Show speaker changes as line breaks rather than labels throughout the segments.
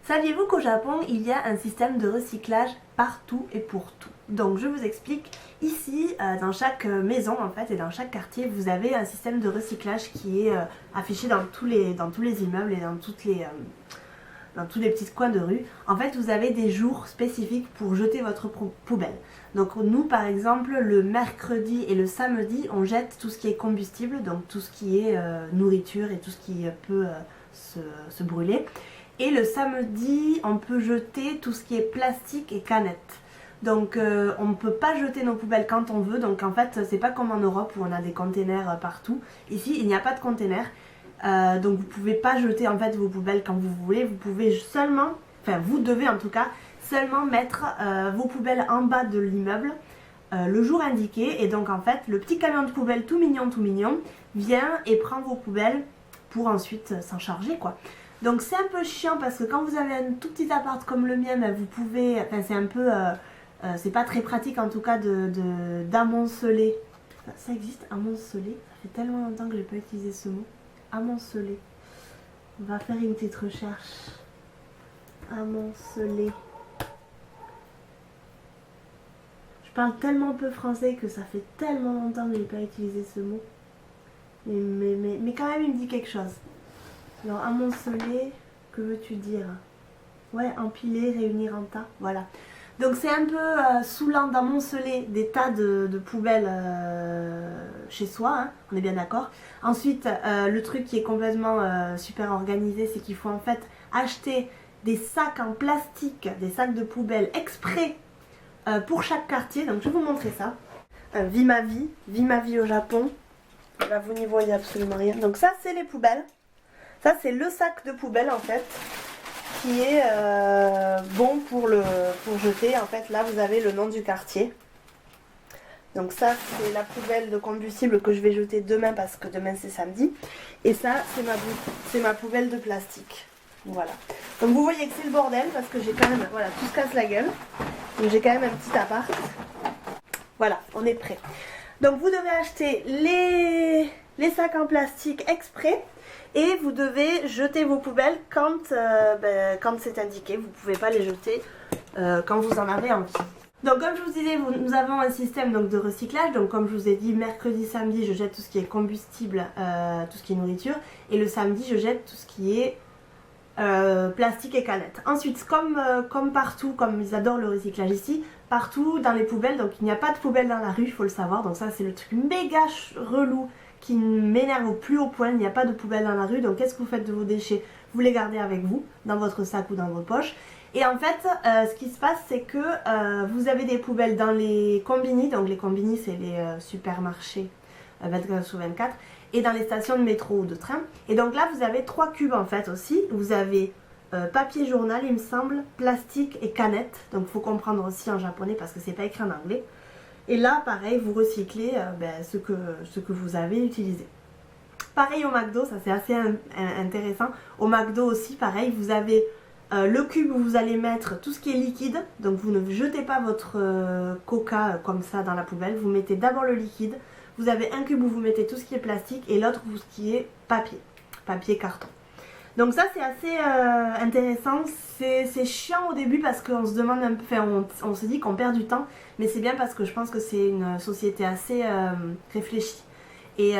Saviez-vous qu'au Japon, il y a un système de recyclage partout et pour tout? Donc je vous explique, ici, dans chaque maison en fait et dans chaque quartier, vous avez un système de recyclage qui est affiché dans tous les immeubles et dans tous les petits coins de rue. En fait, vous avez des jours spécifiques pour jeter votre poubelle. Donc nous, par exemple, le mercredi et le samedi, on jette tout ce qui est combustible, donc tout ce qui est nourriture et tout ce qui peut se brûler. Et le samedi, on peut jeter tout ce qui est plastique et canettes. Donc on ne peut pas jeter nos poubelles quand on veut. Donc en fait, c'est pas comme en Europe où on a des containers partout. Ici, il n'y a pas de containers. Donc vous pouvez pas jeter en fait vos poubelles quand vous voulez. Vous pouvez seulement, enfin vous devez en tout cas, seulement mettre vos poubelles en bas de l'immeuble le jour indiqué. Et donc en fait, le petit camion de poubelle tout mignon vient et prend vos poubelles pour ensuite s'en charger quoi. Donc c'est un peu chiant parce que quand vous avez un tout petit appart comme le mien, vous pouvez, enfin c'est un peu, c'est pas très pratique en tout cas d'amonceler. Ça existe, amonceler? Ça fait tellement longtemps que j'ai pas utilisé ce mot. Amonceler. On va faire une petite recherche. Amonceler. Je parle tellement peu français que ça fait tellement longtemps que j'ai pas utilisé ce mot. Mais quand même il me dit quelque chose. Alors amonceler, que veux-tu dire? Ouais, empiler, réunir en tas, voilà. Donc c'est un peu saoulant d'amonceler des tas de poubelles chez soi, hein, on est bien d'accord. Ensuite, le truc qui est complètement super organisé, c'est qu'il faut en fait acheter des sacs en plastique, des sacs de poubelle exprès pour chaque quartier. Donc je vais vous montrer ça. Vie ma vie au Japon. Là vous n'y voyez absolument rien. Donc ça c'est les poubelles. Ça c'est le sac de poubelle en fait qui est bon pour jeter. En fait là vous avez le nom du quartier. Donc ça c'est la poubelle de combustible que je vais jeter demain parce que demain c'est samedi. Et ça c'est ma poubelle de plastique. Voilà. Donc vous voyez que c'est le bordel parce que j'ai quand même, voilà, tout se casse la gueule. Donc j'ai quand même un petit appart. Voilà, on est prêt. Donc vous devez acheter les sacs en plastique exprès. Et vous devez jeter vos poubelles quand c'est indiqué. Vous ne pouvez pas les jeter quand vous en avez envie. Donc comme je vous disais, nous avons un système donc, de recyclage. Donc comme je vous ai dit, mercredi, samedi, je jette tout ce qui est combustible, tout ce qui est nourriture. Et le samedi, je jette tout ce qui est plastique et canettes. Ensuite, comme partout, comme ils adorent le recyclage ici, partout dans les poubelles, donc il n'y a pas de poubelle dans la rue, il faut le savoir. Donc ça c'est le truc méga relou qui m'énerve au plus haut point. Il n'y a pas de poubelle dans la rue, donc qu'est-ce que vous faites de vos déchets? Vous les gardez avec vous, dans votre sac ou dans vos poches. Et en fait, ce qui se passe, c'est que vous avez des poubelles dans les combini, donc les combini c'est les supermarchés 24/24, et dans les stations de métro ou de train. Et donc là, vous avez 3 cubes en fait aussi. Vous avez papier journal, il me semble, plastique et canette. Donc il faut comprendre aussi en japonais parce que c'est pas écrit en anglais. Et là, pareil, vous recyclez ce que vous avez utilisé. Pareil au McDo, ça c'est assez intéressant. Au McDo aussi, pareil, vous avez le cube où vous allez mettre tout ce qui est liquide. Donc vous ne jetez pas votre coca comme ça dans la poubelle. Vous mettez d'abord le liquide. Vous avez un cube où vous mettez tout ce qui est plastique et l'autre où ce qui est papier carton. Donc ça c'est assez intéressant, c'est chiant au début parce qu'on se demande un peu, enfin, on se dit qu'on perd du temps, mais c'est bien parce que je pense que c'est une société assez réfléchie et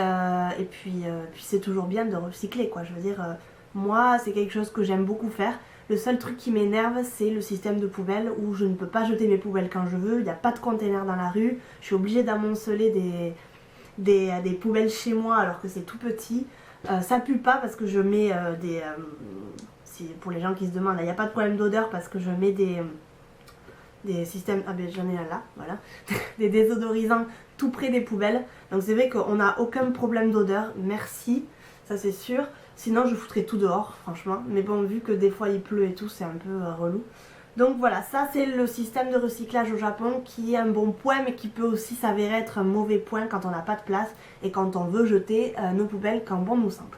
puis c'est toujours bien de recycler quoi. Je veux dire, moi c'est quelque chose que j'aime beaucoup faire. Le seul truc qui m'énerve c'est le système de poubelle où je ne peux pas jeter mes poubelles quand je veux, il n'y a pas de container dans la rue, je suis obligée d'amonceler des poubelles chez moi alors que c'est tout petit. Ça pue pas parce que je mets pour les gens qui se demandent, il n'y a pas de problème d'odeur parce que je mets des systèmes, ah ben j'en ai un là, voilà, des désodorisants tout près des poubelles. Donc c'est vrai qu'on n'a aucun problème d'odeur, merci, ça c'est sûr. Sinon je foutrais tout dehors franchement, mais bon vu que des fois il pleut et tout c'est un peu relou. Donc voilà, ça c'est le système de recyclage au Japon qui est un bon point mais qui peut aussi s'avérer être un mauvais point quand on n'a pas de place et quand on veut jeter nos poubelles quand bon nous semble.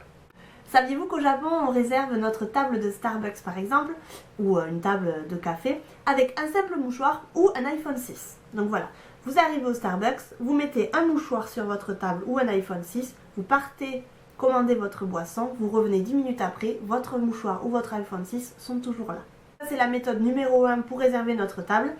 Saviez-vous qu'au Japon on réserve notre table de Starbucks par exemple, ou une table de café, avec un simple mouchoir ou un iPhone 6. Donc voilà, vous arrivez au Starbucks, vous mettez un mouchoir sur votre table ou un iPhone 6, vous partez commander votre boisson, vous revenez 10 minutes après, votre mouchoir ou votre iPhone 6 sont toujours là. C'est la méthode numéro 1 pour réserver notre table.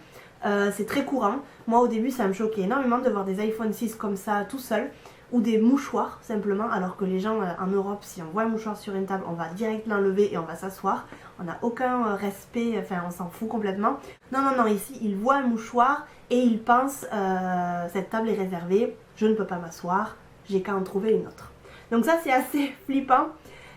C'est très courant. Moi au début ça me choquait énormément de voir des iPhone 6 comme ça tout seul, ou des mouchoirs simplement, alors que les gens en Europe, si on voit un mouchoir sur une table, on va direct l'enlever et on va s'asseoir. On n'a aucun respect, enfin on s'en fout complètement. Non, non, non, ici ils voient un mouchoir et ils pensent cette table est réservée, je ne peux pas m'asseoir, j'ai qu'à en trouver une autre. Donc ça c'est assez flippant.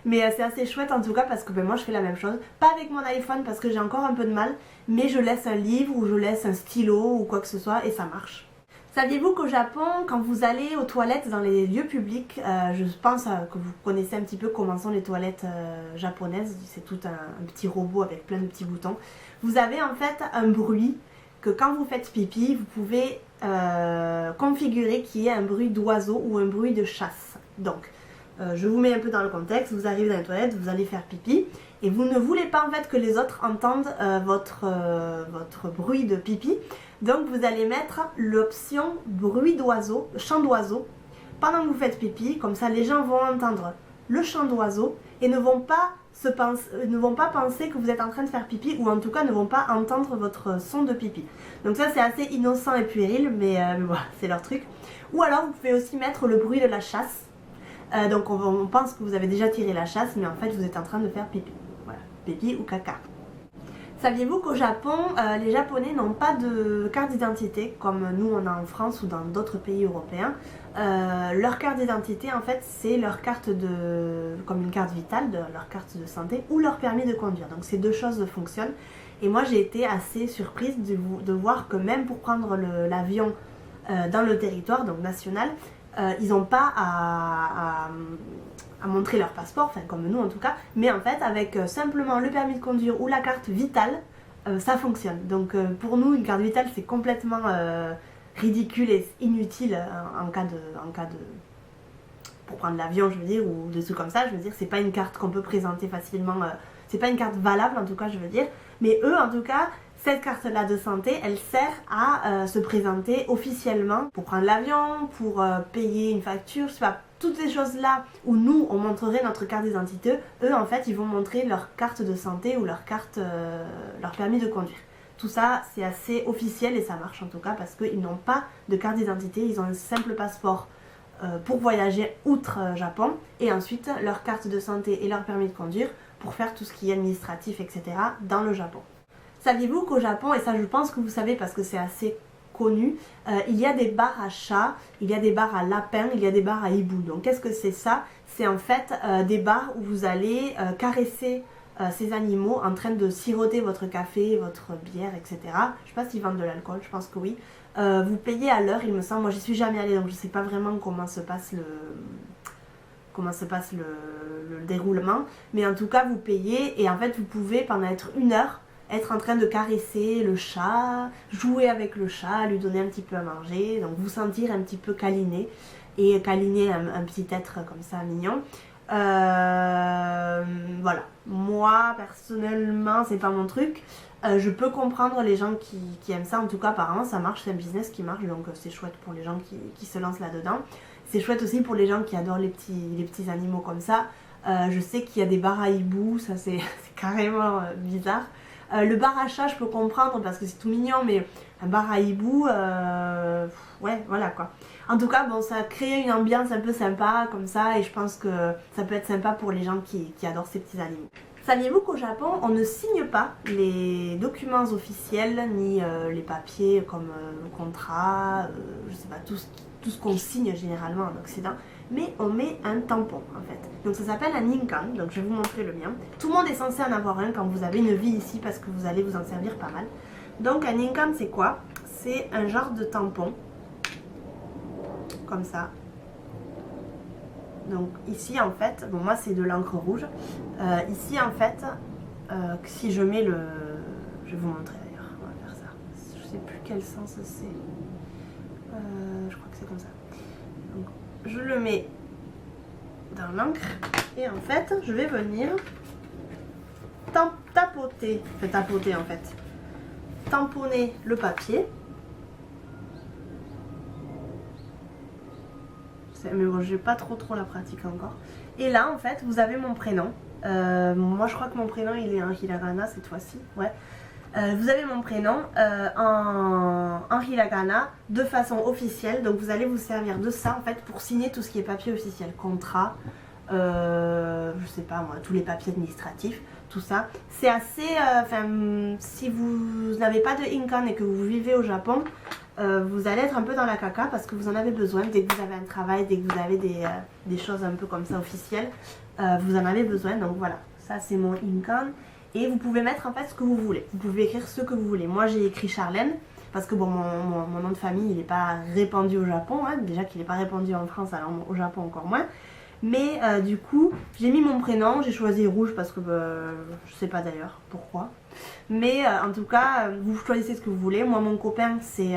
Mais c'est assez chouette en tout cas parce que moi je fais la même chose. Pas avec mon iPhone parce que j'ai encore un peu de mal, mais je laisse un livre ou je laisse un stylo ou quoi que ce soit et ça marche. Saviez-vous qu'au Japon, quand vous allez aux toilettes dans les lieux publics, je pense que vous connaissez un petit peu comment sont les toilettes japonaises, c'est tout un petit robot avec plein de petits boutons. Vous avez en fait un bruit que quand vous faites pipi, vous pouvez configurer qui est un bruit d'oiseau ou un bruit de chasse. Donc, je vous mets un peu dans le contexte, vous arrivez dans les toilettes, vous allez faire pipi et vous ne voulez pas en fait que les autres entendent votre bruit de pipi. Donc vous allez mettre l'option bruit d'oiseau, chant d'oiseau pendant que vous faites pipi, comme ça les gens vont entendre le chant d'oiseau et ne vont pas penser que vous êtes en train de faire pipi, ou en tout cas ne vont pas entendre votre son de pipi. Donc ça c'est assez innocent et puéril, mais voilà, c'est leur truc. Ou alors vous pouvez aussi mettre le bruit de la chasse. Donc on pense que vous avez déjà tiré la chasse, mais en fait vous êtes en train de faire pipi. Voilà, pipi ou caca. Saviez-vous qu'au Japon, les Japonais n'ont pas de carte d'identité comme nous on a en France ou dans d'autres pays européens. Leur carte d'identité en fait c'est leur carte comme une carte vitale, leur carte de santé ou leur permis de conduire. Donc ces deux choses fonctionnent. Et moi j'ai été assez surprise de voir que même pour prendre l'avion dans le territoire, donc national, ils n'ont pas à montrer leur passeport, enfin comme nous en tout cas, mais en fait avec simplement le permis de conduire ou la carte vitale, ça fonctionne. Donc pour nous une carte vitale c'est complètement ridicule et inutile en cas de pour prendre l'avion je veux dire, ou des trucs comme ça. Je veux dire c'est pas une carte qu'on peut présenter facilement, c'est pas une carte valable en tout cas je veux dire, mais eux en tout cas cette carte-là de santé, elle sert à se présenter officiellement pour prendre l'avion, pour payer une facture, je sais pas, toutes ces choses-là où nous, on montrerait notre carte d'identité, eux, en fait, ils vont montrer leur carte de santé ou leur carte, leur permis de conduire. Tout ça, c'est assez officiel et ça marche en tout cas parce qu'ils n'ont pas de carte d'identité, ils ont un simple passeport pour voyager outre Japon et ensuite leur carte de santé et leur permis de conduire pour faire tout ce qui est administratif, etc. dans le Japon. Saviez-vous qu'au Japon, et ça je pense que vous savez parce que c'est assez connu, il y a des bars à chats, il y a des bars à lapins, il y a des bars à hibou. Donc qu'est-ce que c'est ça? C'est en fait des bars où vous allez caresser ces animaux en train de siroter votre café, votre bière, etc. Je sais pas s'ils vendent de l'alcool, je pense que oui. Vous payez à l'heure il me semble, moi j'y suis jamais allée donc je sais pas vraiment comment se passe le déroulement. Mais en tout cas vous payez et en fait vous pouvez pendant une heure être en train de caresser le chat, jouer avec le chat, lui donner un petit peu à manger, donc vous sentir un petit peu câliné et câliner un petit être comme ça mignon. Voilà, moi personnellement c'est pas mon truc. Je peux comprendre les gens qui aiment ça, en tout cas apparemment ça marche, c'est un business qui marche, donc c'est chouette pour les gens qui se lancent là-dedans. C'est chouette aussi pour les gens qui adorent les petits animaux comme ça. Je sais qu'il y a des bars à hibou, ça c'est carrément bizarre. Le bar à chat je peux comprendre parce que c'est tout mignon, mais un bar à hibou, ouais voilà quoi. En tout cas bon, ça crée une ambiance un peu sympa comme ça et je pense que ça peut être sympa pour les gens qui adorent ces petits animaux. Saviez-vous qu'au Japon on ne signe pas les documents officiels ni les papiers comme le contrat, je sais pas, tout ce qu'on signe généralement en Occident, mais on met un tampon en fait. Donc ça s'appelle un ninkan, donc je vais vous montrer le mien. Tout le monde est censé en avoir un quand vous avez une vie ici parce que vous allez vous en servir pas mal. Donc un ninkan c'est quoi? C'est un genre de tampon, comme ça. Donc ici en fait, bon moi c'est de l'encre rouge, ici en fait, si je mets je vais vous montrer d'ailleurs, on va faire ça, je sais plus quel sens c'est, je crois que c'est comme ça. Donc je le mets dans l'encre et en fait je vais venir tapoter en fait, tamponner le papier. Mais bon, j'ai pas trop la pratique encore. Et là en fait vous avez mon prénom Moi je crois que mon prénom il est en hiragana cette fois-ci, ouais. Vous avez mon prénom en hiragana de façon officielle, donc vous allez vous servir de ça en fait pour signer tout ce qui est papier officiel, contrat, je sais pas moi, tous les papiers administratifs, tout ça. C'est assez, si vous n'avez pas de Inkan et que vous vivez au Japon, vous allez être un peu dans la caca parce que vous en avez besoin dès que vous avez un travail, dès que vous avez des choses un peu comme ça officielles, vous en avez besoin. Donc voilà, ça c'est mon Inkan. Et vous pouvez mettre en fait ce que vous voulez. Vous pouvez écrire ce que vous voulez. Moi j'ai écrit Charlène parce que bon, mon nom de famille il n'est pas répandu au Japon. Hein. Déjà qu'il n'est pas répandu en France, alors au Japon encore moins. Mais du coup j'ai mis mon prénom. J'ai choisi rouge parce que je sais pas d'ailleurs pourquoi. Mais en tout cas vous choisissez ce que vous voulez. Moi mon copain c'est...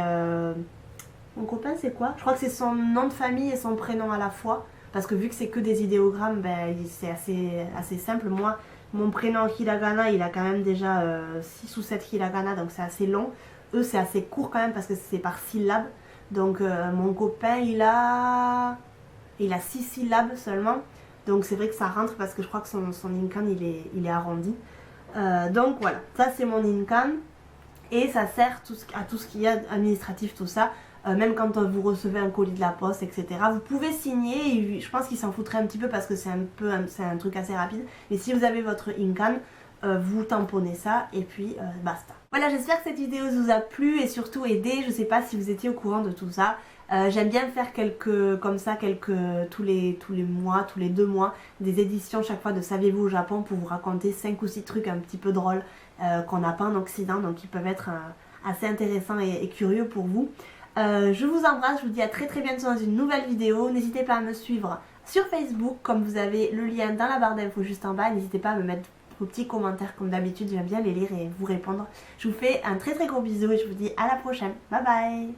Mon copain c'est quoi? Je crois que c'est son nom de famille et son prénom à la fois. Parce que vu que c'est que des idéogrammes, ben, c'est assez simple. Moi, mon prénom hiragana, il a quand même déjà 6 ou 7 hiragana, donc c'est assez long. Eux, c'est assez court quand même parce que c'est par syllabe. Donc mon copain, il a 6 syllabes seulement. Donc c'est vrai que ça rentre parce que je crois que son Inkan, il est arrondi. Donc voilà, ça c'est mon Inkan. Et ça sert à tout ce qu'il y a administratif, tout ça. Même quand vous recevez un colis de la poste, etc. Vous pouvez signer, et je pense qu'il s'en foutrait un petit peu parce que c'est un truc assez rapide. Mais si vous avez votre Inkan, vous tamponnez ça et puis basta. Voilà, j'espère que cette vidéo vous a plu et surtout aidé. Je sais pas si vous étiez au courant de tout ça. J'aime bien faire tous les mois, tous les 2 mois, des éditions chaque fois de Saviez-vous au Japon pour vous raconter 5 ou 6 trucs un petit peu drôles qu'on n'a pas en Occident, donc qui peuvent être assez intéressants et curieux pour vous. Je vous embrasse, je vous dis à très bientôt dans une nouvelle vidéo. N'hésitez pas à me suivre sur Facebook, comme vous avez le lien dans la barre d'infos juste en bas. N'hésitez pas à me mettre vos petits commentaires comme d'habitude, j'aime bien les lire et vous répondre. Je vous fais un très gros bisou et je vous dis à la prochaine. Bye bye.